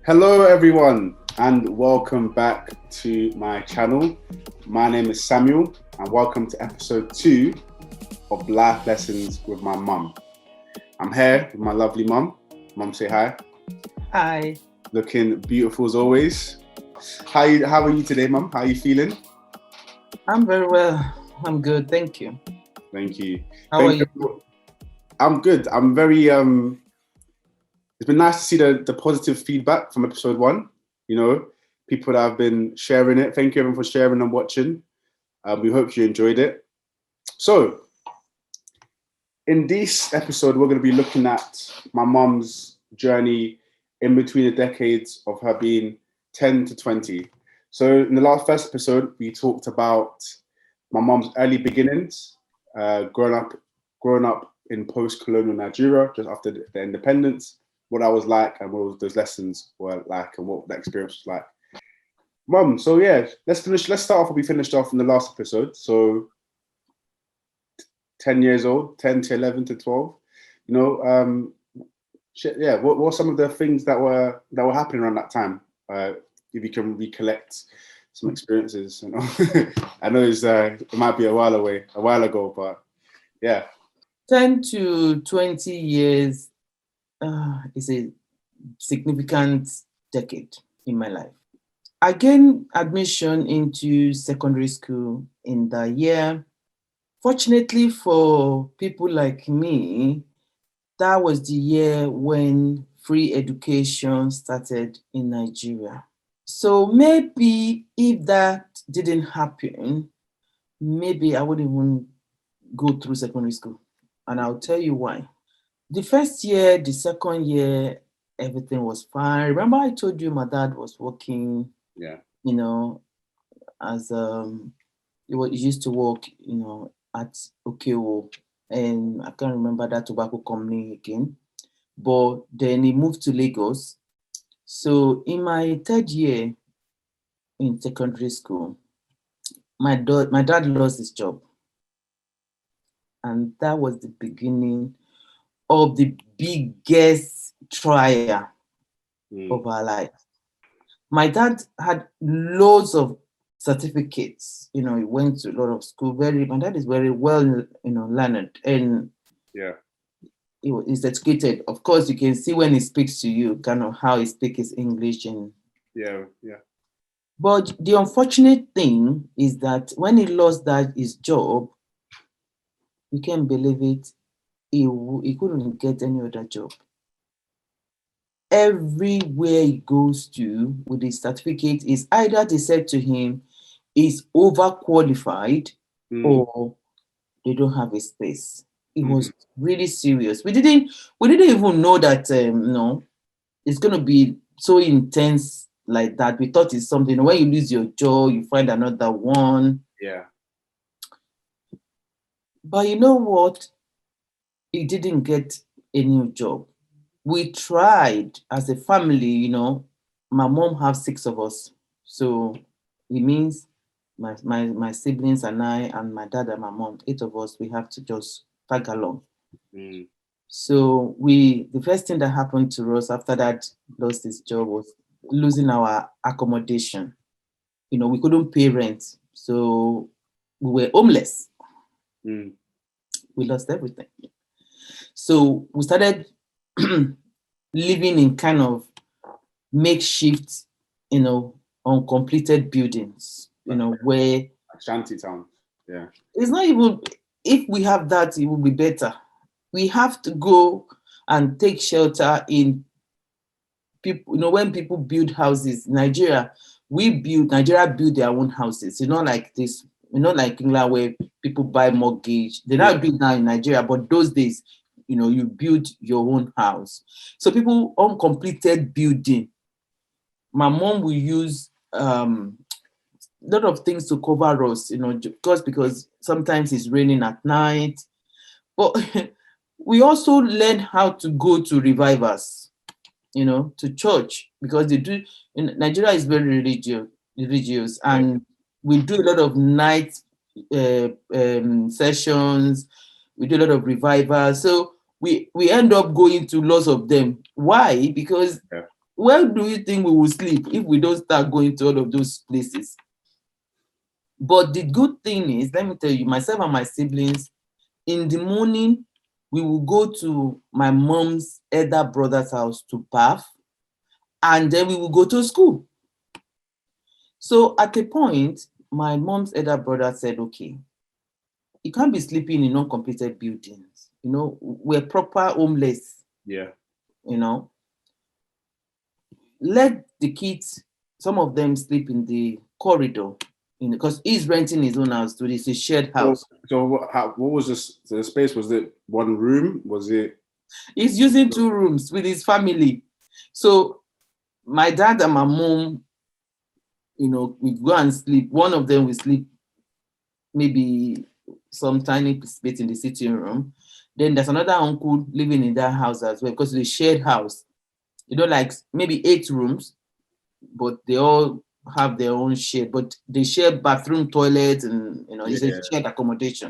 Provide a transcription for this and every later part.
Hello, everyone, and welcome back to my channel. My name is Samuel, and welcome to episode 2 of Life Lessons with my mum. I'm here with my lovely mum. Mum, say hi. Hi. Looking beautiful as always. How are you today, mum? How are you feeling? I'm very well. I'm good. Thank you. Thank you. How are you? I'm good. I'm very it's been nice to see the positive feedback from episode 1. You know, people that have been sharing it. Thank you everyone for sharing and watching. We hope you enjoyed it. So, in this episode, we're going to be looking at my mum's journey in between the decades of her being 10 to 20. So, in the first episode, we talked about my mum's early beginnings, growing up in post-colonial Nigeria just after the independence, what that was like, and what those lessons were like, and what that experience was like. Mum, so yeah, let's start off what we finished off in the last episode. So 10 years old, 10 to 11 to 12. You know, what were some of the things that were happening around that time? If you can recollect some experiences, you know. I know it might be a while ago, but yeah. 10 to 20 years is a significant decade in my life. I gained admission into secondary school in the year. Fortunately for people like me, that was the year when free education started in Nigeria. So maybe if that didn't happen, maybe I wouldn't even go through secondary school. And I'll tell you why. The first year, the second year, everything was fine. Remember I told you my dad was working, Yeah. you know, as he used to work, at Okewo, and I can't remember that tobacco company again. But then he moved to Lagos. So in my third year in secondary school, my dad lost his job. And that was the beginning of the biggest trial of our life. My dad had loads of certificates. He went to a lot of school. My dad is very well, learned, and yeah, he's educated. Of course, you can see when he speaks to you, kind of how he speaks his English and yeah. But the unfortunate thing is that when he lost his job, you can't believe it. He couldn't get any other job. Everywhere he goes to with his certificate is either they said to him he's overqualified or they don't have a space. It was really serious. We didn't even know that it's going to be so intense like that. We thought it's something. When you lose your job, you find another one. Yeah. But you know what? He didn't get a new job. We tried as a family, my mom has 6 of us. So it means my siblings and I and my dad and my mom, 8 of us, we have to just tag along. So the first thing that happened to us after that lost his job was losing our accommodation. We couldn't pay rent. So we were homeless. We lost everything. So we started living in kind of makeshift, uncompleted buildings, where shanty town. Yeah. It's not even, if we have that, it will be better. We have to go and take shelter in people, when people build houses. Nigeria build their own houses. It's not like this, like England where people buy mortgage. They not do it now in Nigeria, but those days, you build your own house. So people uncompleted building. My mom will use a lot of things to cover us, because sometimes it's raining at night. But we also learn how to go to revivals, to church, because they do. In Nigeria is very religious, and we do a lot of night sessions. We do a lot of revivals. So we end up going to lots of them. Why? Because where do you think we will sleep if we don't start going to all of those places? But the good thing is, let me tell you, myself and my siblings, in the morning, we will go to my mom's elder brother's house to bath, and then we will go to school. So at a point, my mom's elder brother said, okay, you can't be sleeping in uncompleted buildings. You know, we're proper homeless. Yeah. You know, let the kids, some of them sleep in the corridor, because he's renting his own house, so it's a shared house. So what was this? The space, was it one room? Was it? He's using 2 rooms with his family. So my dad and my mom, you know, we go and sleep. One of them will sleep maybe some tiny space in the sitting room. Then there's another uncle living in that house as well, because it's a shared house. You know, like maybe 8 rooms, but they all have their own share, but they share bathroom, toilet, and you know, it's a shared accommodation.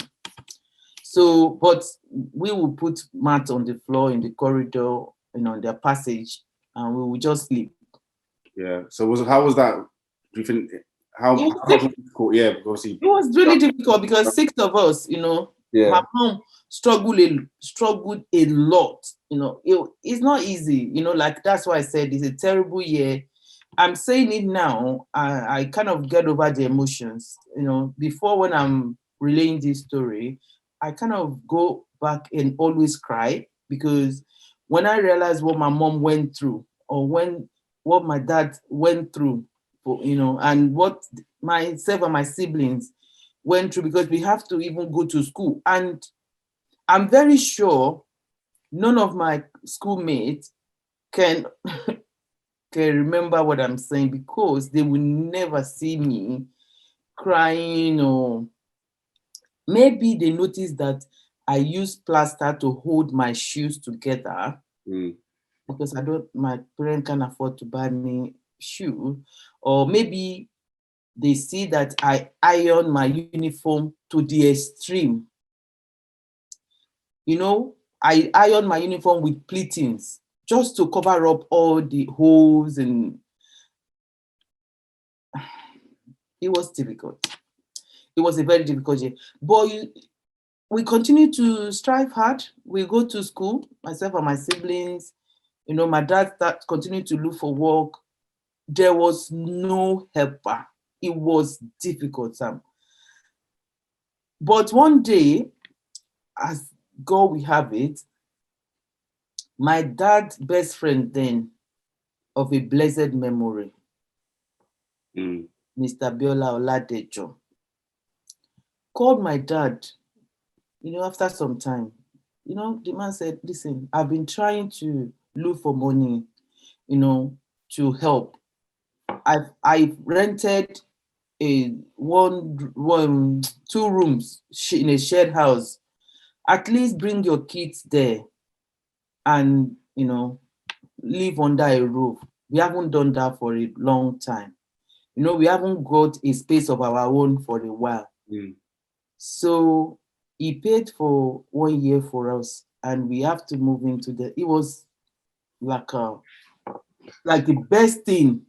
So, but we will put mat on the floor in the corridor, you know, in their passage, and we will just sleep. Yeah. So how was that? Do you think how was it difficult? Yeah, because it was really difficult because 6 of us, you know, my mom struggled a lot. You know, it's not easy. You know, like that's why I said it's a terrible year. I'm saying it now. I kind of get over the emotions. You know, before when I'm relaying this story, I kind of go back and always cry, because when I realize what my mom went through, or what my dad went through, you know, and what myself and my siblings went through, because we have to even go to school. And I'm very sure none of my schoolmates can remember what I'm saying, because they will never see me crying, or maybe they notice that I use plaster to hold my shoes together, because my parents can't afford to buy me shoes, or maybe they see that I iron my uniform to the extreme. You know, I iron my uniform with pleatings just to cover up all the holes, and it was difficult. It was a very difficult year. But we continue to strive hard. We go to school, myself and my siblings. You know, my dad continued to look for work. There was no helper. It was difficult, Sam. But one day, as God will have it, my dad's best friend then, of a blessed memory, Mr. Biola Oladejo, called my dad, you know, after some time. You know, the man said, listen, I've been trying to look for money, you know, to help. I've rented a 2 rooms in a shared house. At least bring your kids there and, you know, live under a roof. We haven't done that for a long time. You know, we haven't got a space of our own for a while. So he paid for 1 year for us, and we have to move into it was like the best thing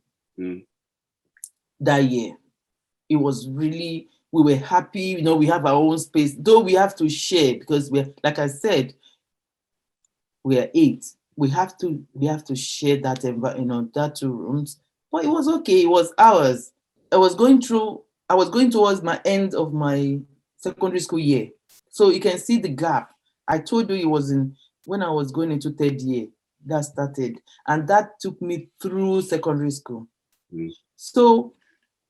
that year. It was really, we were happy, you know, we have our own space, though we have to share, because we're, like I said, we are 8. We have to share that, you know, that 2 rooms. But it was okay, it was ours. I was going towards my end of my secondary school year. So you can see the gap. I told you it was when I was going into 3rd year that started. And that took me through secondary school. So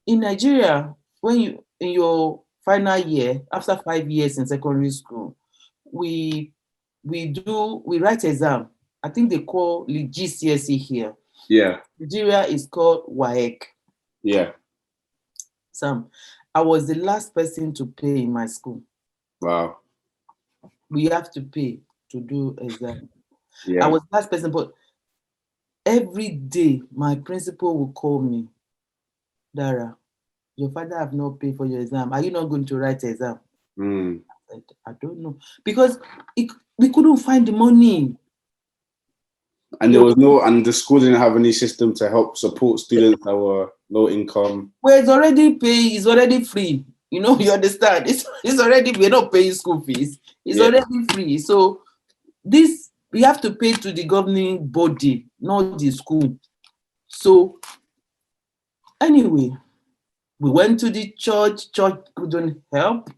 in Nigeria, when you, in your final year, after 5 years in secondary school, we write exam. I think they call it GCSE here. Yeah. Nigeria is called WAEC. Yeah. Sam, I was the last person to pay in my school. Wow. We have to pay to do exam. Yeah. I was the last person, but every day my principal will call me, Dara, your father have not paid for your exam. Are you not going to write exam? I don't know. Because we couldn't find the money. And there was no, and the school didn't have any system to help support students that were low income. Well, it's already paid, it's already free. You understand? It's already, we're not paying school fees. It's already free. So this, we have to pay to the governing body, not the school. So anyway, we went to the church couldn't help.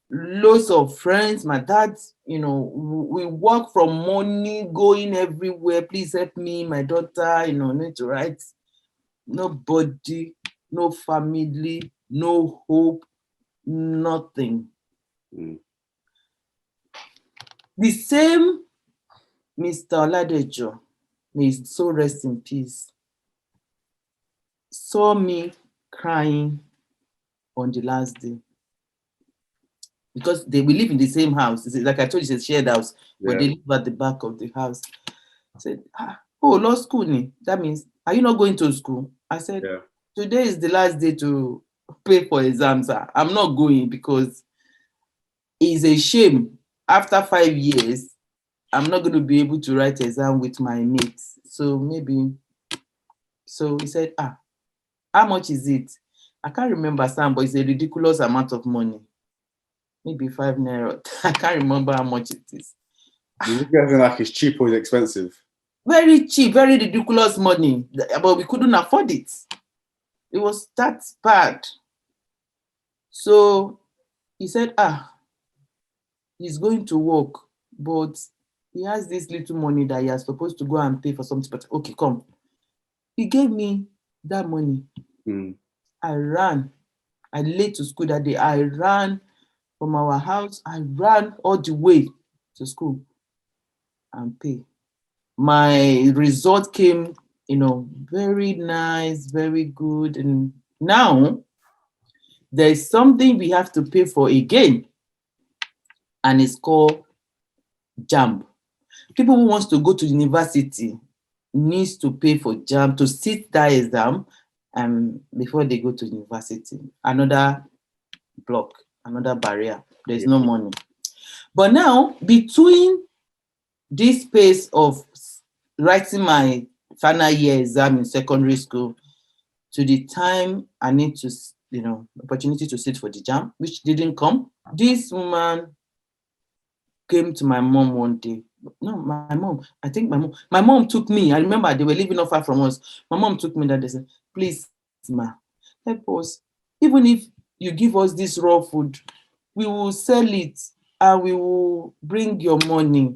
Loads of friends, my dad, we work from morning, going everywhere. Please help me, my daughter, need to write. Nobody, no family, no hope, nothing. Mm. The same Mr. Oladejo, may his soul rest in peace, saw me crying on the last day. Because we live in the same house. Like I told you, it's a shared house, but they live at the back of the house. I said, oh, law school. That means, are you not going to school? I said, today is the last day to pay for exams. I'm not going because it's a shame. After 5 years, I'm not going to be able to write exam with my mates. So maybe, so he said, how much is it? I can't remember, Sam, but it's a ridiculous amount of money. Maybe 5 naira. I can't remember how much it is. You guys are like it's cheap or it's expensive? Very cheap, very ridiculous money, but we couldn't afford it. It was that bad. So he said, he's going to work, but he has this little money that he is supposed to go and pay for something. But okay, come. He gave me that money. I ran. I late to school that day. I ran from our house. I ran all the way to school and pay. My result came, very nice, very good. And now there's something we have to pay for again, and it's called JAMB. People who wants to go to university needs to pay for JAMB to sit that exam before they go to university. Another block, another barrier. There's no money. But now, between this space of writing my final year exam in secondary school to the time I need to, opportunity to sit for the JAMB, which didn't come, this woman came to my mom one day. No, my mom took me. I remember they were living not far from us. My mom took me that they said, please, ma, help us. Even if you give us this raw food, we will sell it and we will bring your money.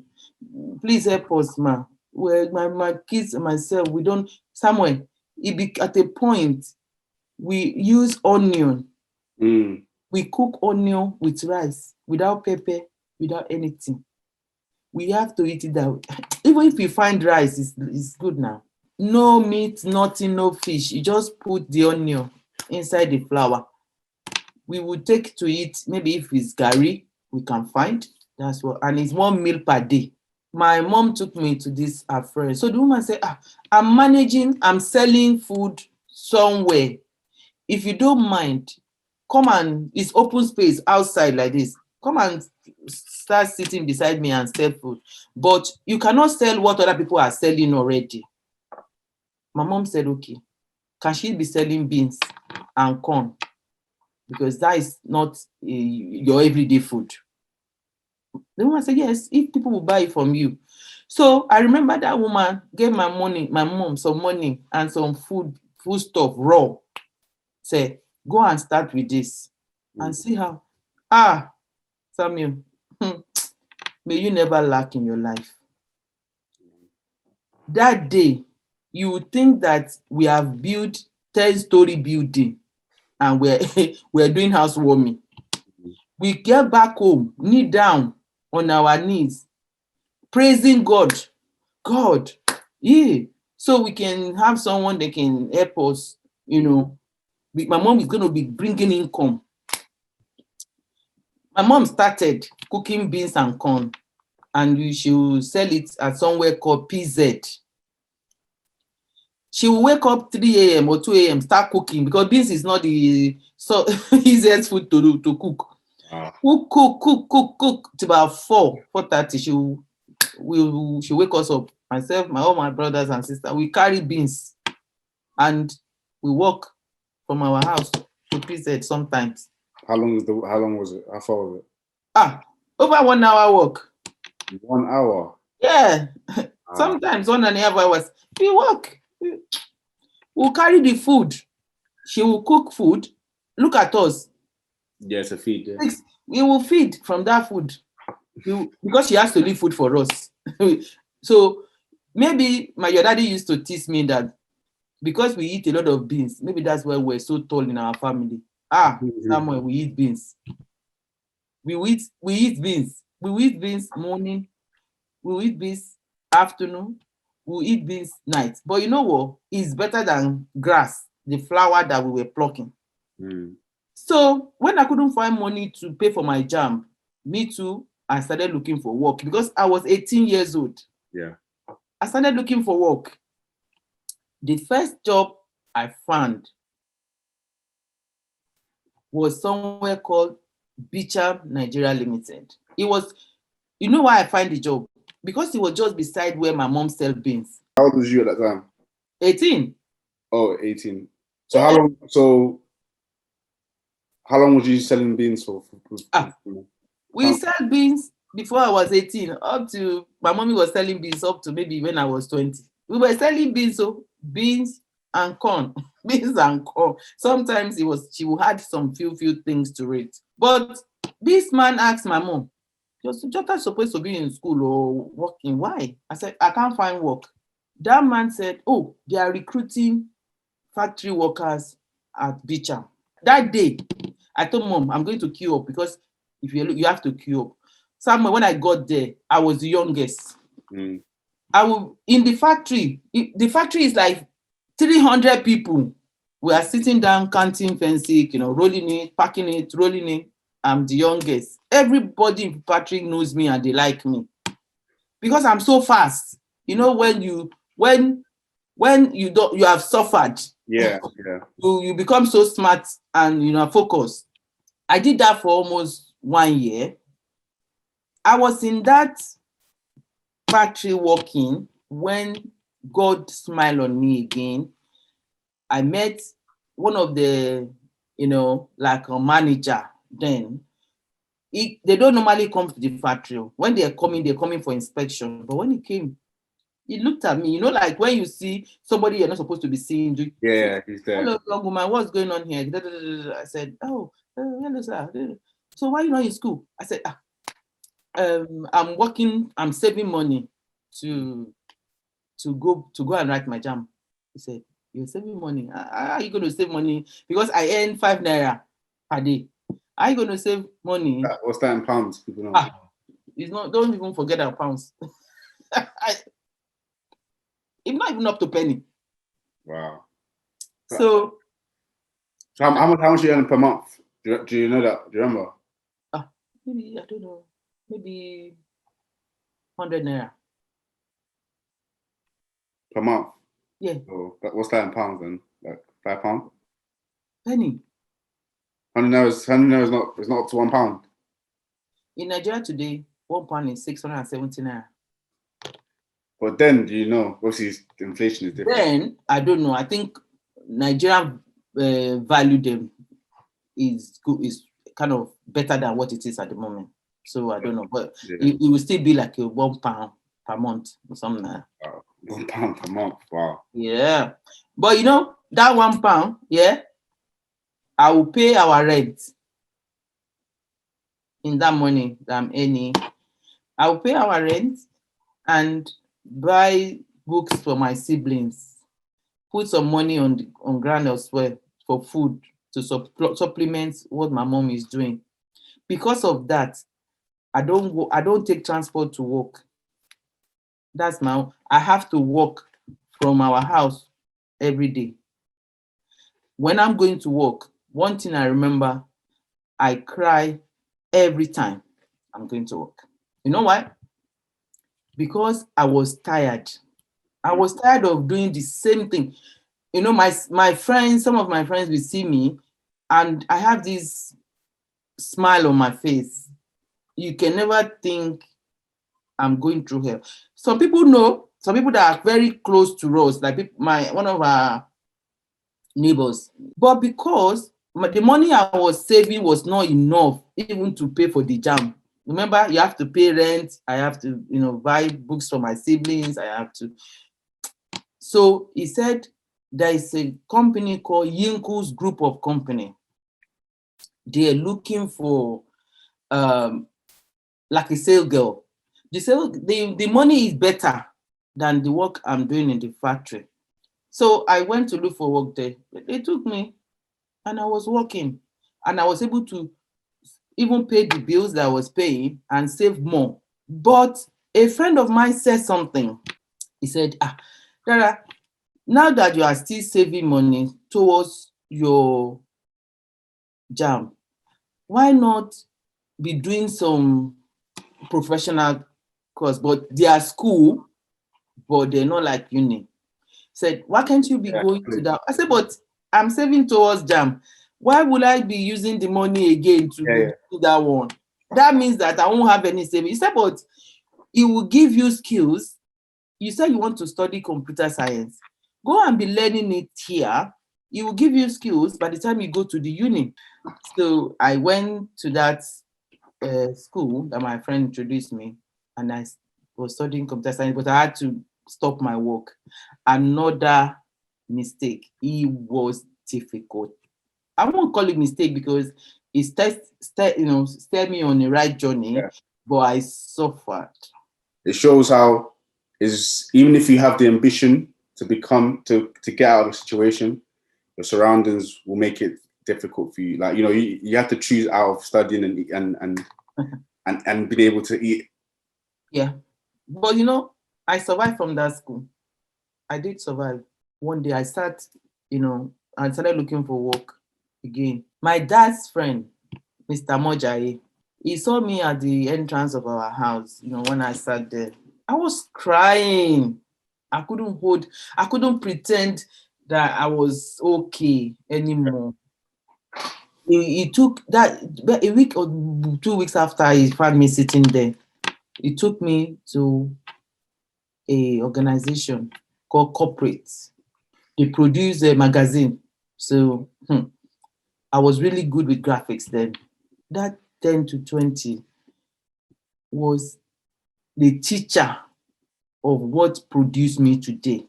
Please help us, ma. Well, my kids and myself, we don't, Samuel, at a point, we use onion. We cook onion with rice, without pepper, without anything. We have to eat it that way. Even if you find rice, it's good now. No meat, nothing, no fish. You just put the onion inside the flour. We would take to eat, maybe if it's gari, we can find. That's what, and it's 1 meal per day. My mom took me to this friend. So the woman said, I'm selling food somewhere. If you don't mind, come and, it's open space outside like this. Come and start sitting beside me and sell food. But you cannot sell what other people are selling already. My mom said, okay, can she be selling beans and corn? Because that is not your everyday food. The woman said, yes, if people will buy it from you. So I remember that woman gave my mom some money and some food stuff raw. Say, go and start with this and see how. Samuel, may you never lack in your life. That day, you would think that we have built 10-story building and we're doing housewarming. We get back home, knee down on our knees, praising God. So we can have someone that can help us, My mom is going to be bringing income. My mom started cooking beans and corn, and she will sell it at somewhere called PZ. She will wake up 3 a.m. or 2 a.m., start cooking, because beans is not the easiest food to cook. Cook till about 4:30. She'll wake us up. Myself, all my brothers and sisters, we carry beans and we walk from our house to PZ sometimes. How long was it? How far was it? Over 1 hour walk. 1 hour? Yeah. Sometimes 1.5 hours. We walk. We'll carry the food. She will cook food. Look at us. Yeah, to feed. Yeah. We will feed from that food. Because she has to leave food for us. So maybe your daddy used to tease me that because we eat a lot of beans, maybe that's why we're so tall in our family. Somewhere we eat beans. We eat beans. We eat beans morning. We eat beans afternoon. We eat beans night. But you know what? It's better than grass, the flower that we were plucking. So when I couldn't find money to pay for my JAMB, me too, I started looking for work because I was 18 years old. Yeah. I started looking for work. The first job I found was somewhere called Bicham Nigeria Limited. It was, you know why I find the job? Because it was just beside where my mom sells beans. How old was you at that time? 18. Oh, 18. So how long was you selling beans for? We sell beans before I was 18, up to my mommy was selling beans up to maybe when I was 20. We were selling beans, so beans and corn. Beans and corn. Sometimes she would add some few things to it. But this man asked my mom, your daughter supposed to be in school or working. Why? I said, I can't find work. That man said, oh, they are recruiting factory workers at Bicham. That day, I told mom, I'm going to queue up because if you have to queue up. Somewhere when I got there, I was the youngest. I will in the factory. The factory is like 300 people. We are sitting down, counting fancy, rolling it, packing it, rolling it. I'm the youngest. Everybody in the factory knows me and they like me because I'm so fast. When you have suffered, you become so smart and focused. I did that for almost 1 year. I was in that factory working when God smiled on me again. I met one of the, like a manager then. They don't normally come to the factory. When they're coming for inspection. But when he came, he looked at me, like when you see somebody you're not supposed to be seeing. Yeah, he's there. Hello, young woman, what's going on here? I said, oh, hello, sir. So why are you not in school? I said, I'm working, I'm saving money to go and write my JAMB. He said, you're saving money? How are you going to save money? Because I earn 5 naira per day. How are you going to save money? What's that in pounds? People know. It's not, don't even forget our pounds. It's not even up to penny. Wow. So how much you earn per month? Do you know that? Do you remember? Maybe, I don't know, maybe 100 naira. Per month? Yeah. So what's that in pounds then? Like £5? Penny. 100 naira is not up to £1. In Nigeria today, £1 is 670 naira. But then, do you know? Obviously, inflation is different. Then, I don't know. I think Nigeria value them is kind of better than what it is at the moment. So I don't know, but it will still be like a £1 per month or something like that. Wow. £1 per month. Wow. Yeah. But that £1, yeah, I will pay our rent in that money that I'm earning. I will pay our rent and buy books for my siblings, put some money on ground as well for food to supplement what my mom is doing. Because of that, I don't take transport to work. I have to walk from our house every day. When I'm going to work, one thing I remember, I cry every time I'm going to work. You know why? Because I was tired. I was tired of doing the same thing. My friends, some of my friends will see me and I have this smile on my face. You can never think I'm going through hell. Some people know, some people that are very close to us, like one of our neighbors. But because the money I was saving was not enough even to pay for the jam. Remember, you have to pay rent. I have to, buy books for my siblings. I have to. So he said there is a company called Yinku's Group of Company. They're looking for like a sale girl. The money is better than the work I'm doing in the factory. So I went to look for work there. They took me and I was working. And I was able to even pay the bills that I was paying and save more. But a friend of mine said something. He said, Dara, now that you are still saving money towards your jam, why not be doing some professional course? But they are school, but they're not like uni. Said, why can't you be going to that? I said, but I'm saving towards jam. Why would I be using the money again to do that one? That means that I won't have any savings. He said, but it will give you skills. You said you want to study computer science. Go and be learning it here. It will give you skills by the time you go to the uni. So I went to that school that my friend introduced me, and I was studying computer science, but I had to stop my work. Another mistake. It was difficult. I won't call it mistake because it steered me on the right journey, but I suffered. It shows how even if you have the ambition to get out of the situation, your surroundings will make it difficult for you. Like, you have to choose out of studying and being able to eat. Yeah. But I survived from that school. I did survive. One day I started looking for work again. My dad's friend, Mr. Mojaye, he saw me at the entrance of our house, when I sat there. I was crying. I couldn't pretend that I was okay anymore. He took that a week or 2 weeks after he found me sitting there. He took me to a organization called Corporate. They produce a magazine. So I was really good with graphics then. That 10 to 20 was the teacher of what produced me today.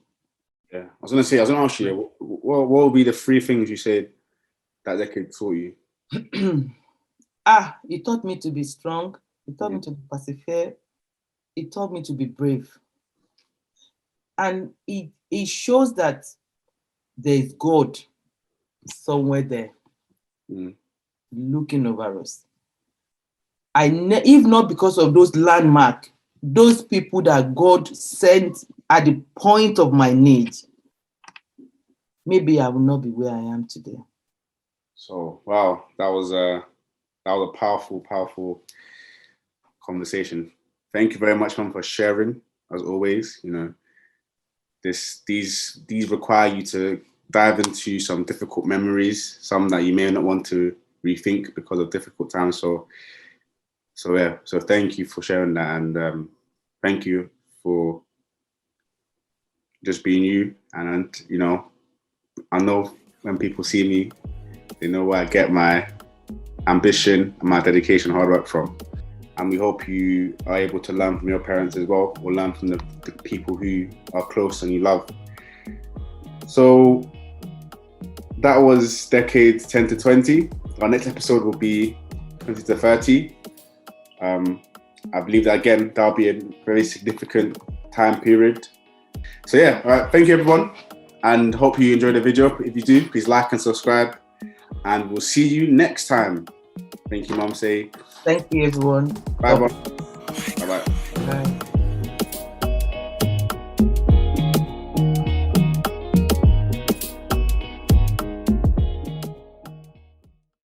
Yeah, I was going to ask you, what would be the 3 things you said that decade taught you? It taught me to be strong. It taught me to persevere. It taught me to be brave. And it shows that there is God somewhere there looking over us. If not because of those landmarks, those people that God sent at the point of my need, maybe I will not be where I am today. So, wow, that was a powerful, powerful conversation. Thank you very much, man, for sharing. As always, these require you to dive into some difficult memories, some that you may not want to rethink because of difficult times. So thank you for sharing that, and thank you for just being you. And I know when people see me, they know where I get my ambition and my dedication, hard work from. And we hope you are able to learn from your parents as well, or learn from the people who are close and you love. So that was decades 10 to 20. Our next episode will be 20 to 30. I believe that, again, that'll be a very significant time period. So all right, thank you everyone, and hope you enjoyed the video. If you do, please like and subscribe, and we'll see you next time. Thank you, Mom. Say thank you, everyone. bye. Bye.